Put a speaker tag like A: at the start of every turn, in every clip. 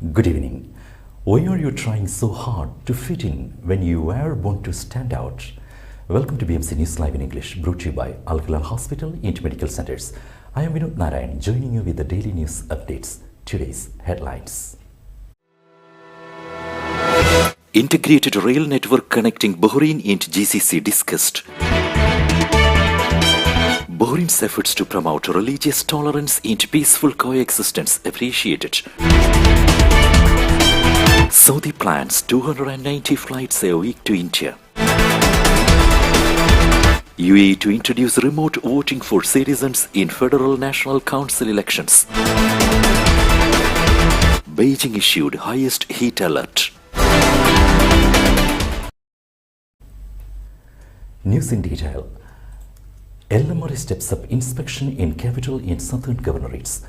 A: Good evening. Why are you trying so hard to fit in when you were born to stand out? Welcome to BMC News Live in English, brought to you by Al Hilal Hospital and Medical Centers. I am Vinod Narayan, joining you with the daily news updates. Today's headlines. Integrated rail network connecting Bahrain and GCC discussed. Bahrain's efforts to promote religious tolerance and peaceful coexistence appreciated. Saudi plans 290 flights a week to India. UAE to introduce remote voting for citizens in Federal National Council elections. Beijing issued highest heat alert. News in detail. LMRA steps up inspection in capital and southern governorates.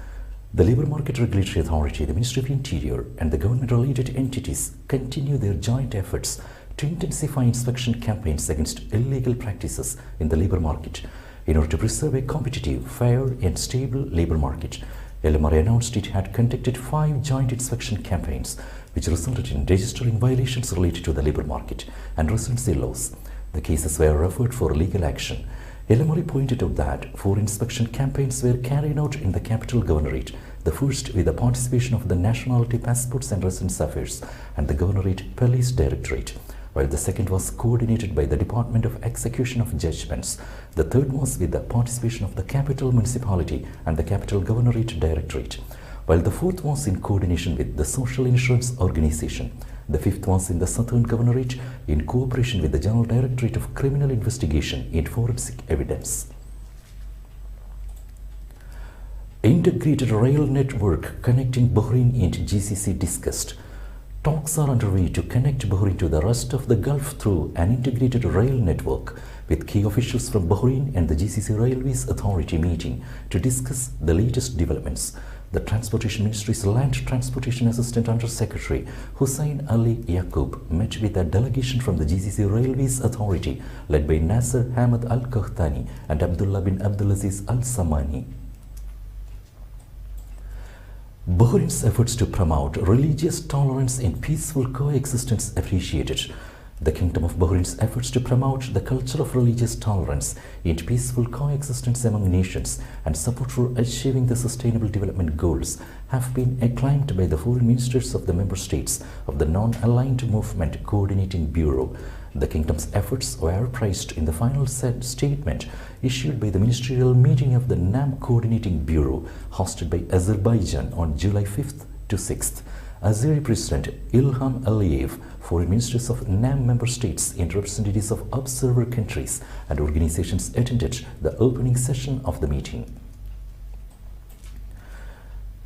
A: The Labour Market Regulatory Authority, the Ministry of Interior and the government-related entities continue their joint efforts to intensify inspection campaigns against illegal practices in the labour market in order to preserve a competitive, fair and stable labour market. LMRA announced it had conducted 5 joint inspection campaigns which resulted in registering violations related to the labour market and residency laws. The cases were referred for legal action. LMRA pointed out that 4 inspection campaigns were carried out in the capital governorate, the first with the participation of the Nationality, Passports and Residence Affairs and the Governorate Police Directorate, while the second was coordinated by the Department of Execution of Judgments. The third was with the participation of the Capital Municipality and the Capital Governorate Directorate, while the fourth was in coordination with the Social Insurance Organization. The fifth was in the Southern Governorate in cooperation with the General Directorate of Criminal Investigation and Forensic Evidence. Integrated rail network connecting Bahrain and GCC discussed. Talks are underway to connect Bahrain to the rest of the Gulf through an integrated rail network, with key officials from Bahrain and the GCC Railways Authority meeting to discuss the latest developments. The Transportation Ministry's Land Transportation Assistant Under Secretary Hussein Ali Yaqub met with a delegation from the GCC Railways Authority led by Nasser Hamad Al Qahtani and Abdullah bin Abdulaziz Al Samani. Bahrain's efforts to promote religious tolerance and peaceful coexistence appreciated. The Kingdom of Bahrain's efforts to promote the culture of religious tolerance and peaceful coexistence among nations and support for achieving the Sustainable Development Goals have been acclaimed by the foreign ministers of the member states of the Non-Aligned Movement Coordinating Bureau. The Kingdom's efforts were praised in the final statement issued by the ministerial meeting of the NAM Coordinating Bureau hosted by Azerbaijan on July 5th to 6th. Azeri President Ilham Aliyev, foreign ministers of NAM member states and representatives of observer countries and organizations attended the opening session of the meeting.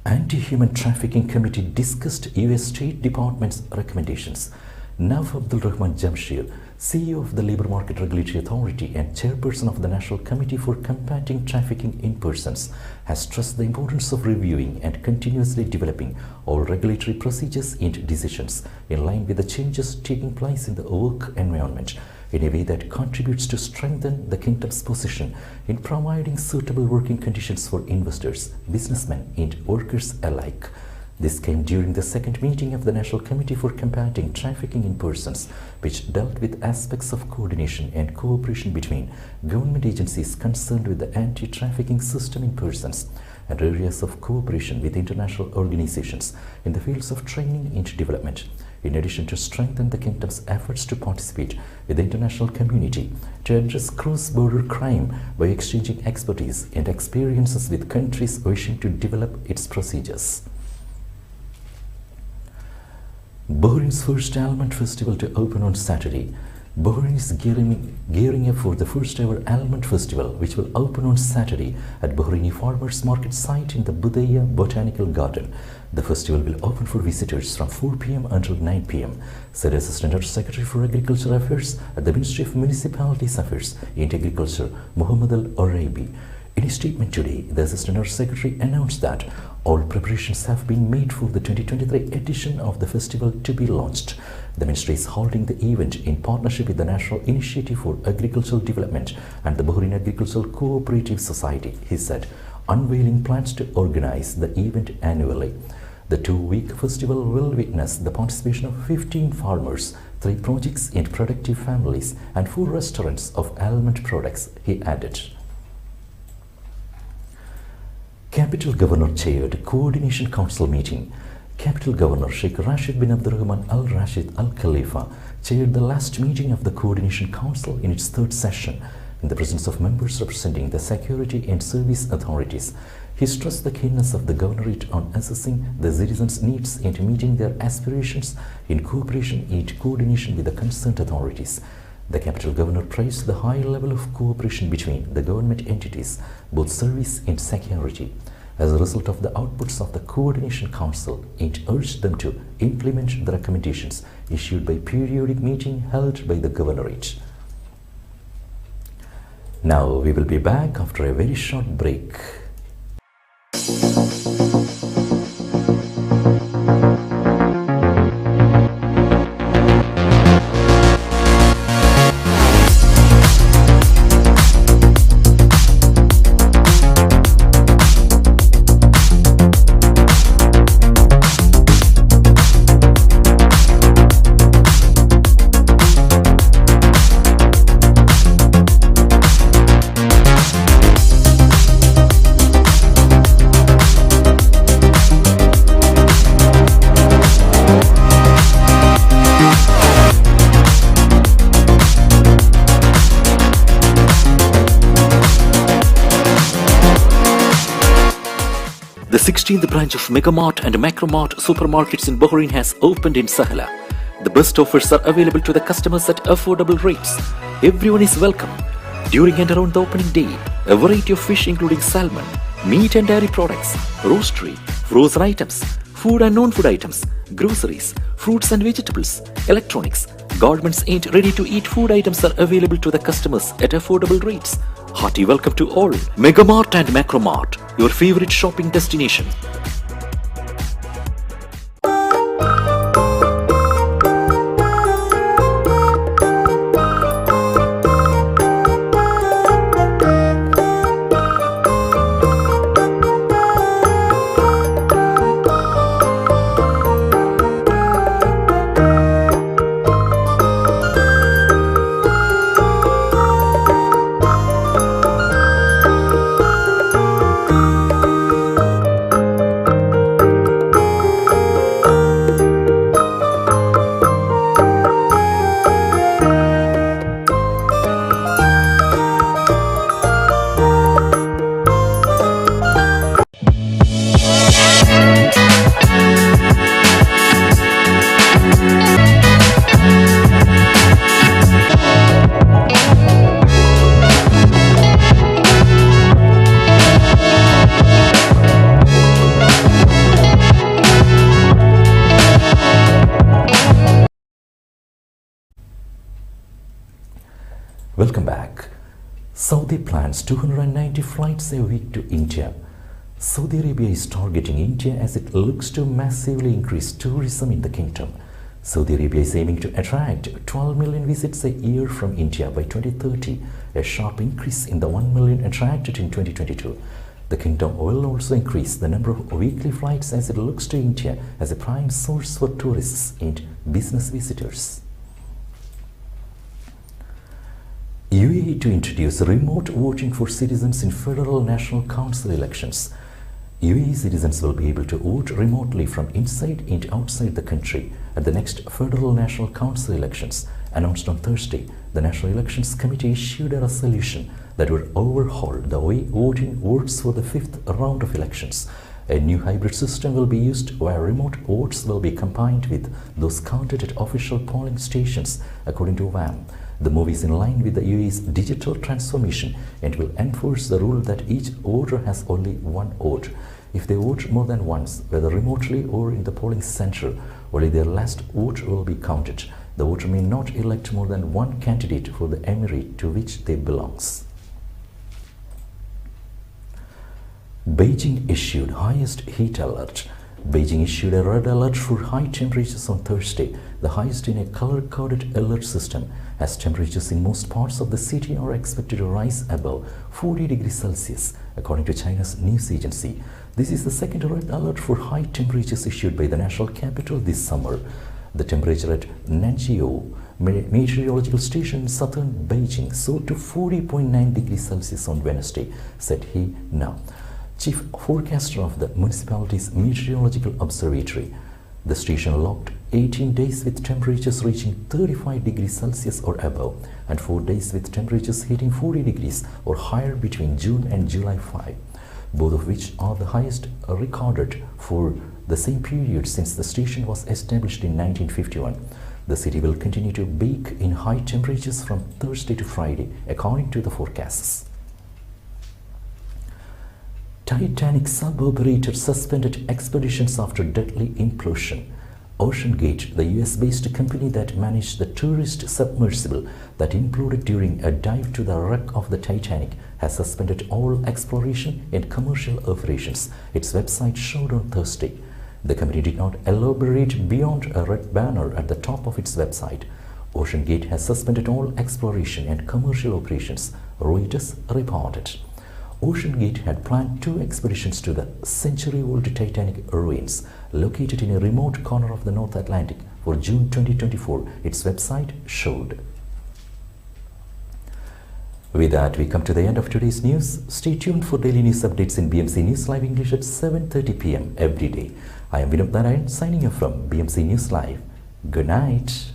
A: Anti-Human Trafficking Committee discussed US State Department's recommendations. Nawaf Abdul Rahman Jamshir, CEO of the Labour Market Regulatory Authority and chairperson of the National Committee for Combating Trafficking in Persons, has stressed the importance of reviewing and continuously developing all regulatory procedures and decisions in line with the changes taking place in the work environment in a way that contributes to strengthen the Kingdom's position in providing suitable working conditions for investors, businessmen and workers alike. This came during the second meeting of the National Committee for Combating Trafficking in Persons, which dealt with aspects of coordination and cooperation between government agencies concerned with the anti-trafficking system in persons and areas of cooperation with international organizations in the fields of training and development, in addition to strengthen the Kingdom's efforts to participate with the international community to address cross-border crime by exchanging expertise and experiences with countries wishing to develop its procedures. Bahrain's first Almond Festival to open on Saturday. Bahrain is gearing up for the first ever Almond Festival, which will open on Saturday at Bahraini Farmers Market site in the Budaya Botanical Garden. The festival will open for visitors from 4 p.m. until 9 p.m., said Assistant Under Secretary for Agriculture Affairs at the Ministry of Municipalities Affairs and Agriculture, Muhammad Al-Arabi. In a statement today, the Assistant Under Secretary announced that all preparations have been made for the 2023 edition of the festival to be launched. The Ministry is holding the event in partnership with the National Initiative for Agricultural Development and the Bahrain Agricultural Cooperative Society, he said, unveiling plans to organize the event annually. The 2-week festival will witness the participation of 15 farmers, 3 projects in productive families, and 4 restaurants of almond products, he added. Capital Governor chaired Coordination Council meeting. Capital Governor Sheikh Rashid bin Abdurrahman Al Rashid Al Khalifa chaired the last meeting of the Coordination Council in its 3rd session in the presence of members representing the security and service authorities. He stressed the keenness of the governorate on assessing the citizens' needs and meeting their aspirations in cooperation and coordination with the concerned authorities. The Capital Governor praised the high level of cooperation between the government entities, both service and security, as a result of the outputs of the Coordination Council, and urged them to implement the recommendations issued by periodic meeting held by the governorate. Now we will be back after a very short break. The 16th branch of Megamart and Macromart supermarkets in Bahrain has opened in Sahla. The best offers are available to the customers at affordable rates. Everyone is welcome. During and around the opening day, a variety of fish including salmon, meat and dairy products, roastery, frozen items, food and non-food items, groceries, fruits and vegetables, electronics, garments and ready-to-eat food items are available to the customers at affordable rates. Hearty welcome to all. Megamart and Macromart, your favorite shopping destination. Welcome back. Saudi plans 290 flights a week to India. Saudi Arabia is targeting India as it looks to massively increase tourism in the kingdom. Saudi Arabia is aiming to attract 12 million visits a year from India by 2030, a sharp increase in the 1 million attracted in 2022. The kingdom will also increase the number of weekly flights as it looks to India as a prime source for tourists and business visitors. UAE to introduce remote voting for citizens in Federal National Council elections. UAE citizens will be able to vote remotely from inside and outside the country at the next Federal National Council elections. Announced on Thursday, the National Elections Committee issued a resolution that would overhaul the way voting works for the 5th round of elections. A new hybrid system will be used where remote votes will be combined with those counted at official polling stations, according to WAM. The move is in line with the UAE's digital transformation and will enforce the rule that each voter has only one vote. If they vote more than once, whether remotely or in the polling center, only their last vote will be counted. The voter may not elect more than one candidate for the emirate to which they belong. Beijing issued highest heat alert. Beijing issued a red alert for high temperatures on Thursday, the highest in a color-coded alert system, as temperatures in most parts of the city are expected to rise above 40 degrees Celsius, according to China's news agency. This is the second red alert for high temperatures issued by the national capital this summer. The temperature at Nanjiao meteorological station in southern Beijing soared to 40.9 degrees Celsius on Wednesday, said he now, chief forecaster of the municipality's meteorological observatory. The station logged 18 days with temperatures reaching 35 degrees Celsius or above, and 4 days with temperatures hitting 40 degrees or higher between June and July 5, both of which are the highest recorded for the same period since the station was established in 1951. The city will continue to bake in high temperatures from Thursday to Friday, according to the forecasts. Titanic sub-operator suspended expeditions after deadly implosion. OceanGate, the US-based company that managed the tourist submersible that imploded during a dive to the wreck of the Titanic, has suspended all exploration and commercial operations, its website showed on Thursday. The company did not elaborate beyond a red banner at the top of its website. OceanGate has suspended all exploration and commercial operations, Reuters reported. OceanGate had planned 2 expeditions to the century-old Titanic ruins located in a remote corner of the North Atlantic for June 2024, its website showed. With that, we come to the end of today's news. Stay tuned for daily news updates in BMC News Live English at 7:30 p.m. every day. I am Vinod Narayan signing off from BMC News Live. Good night.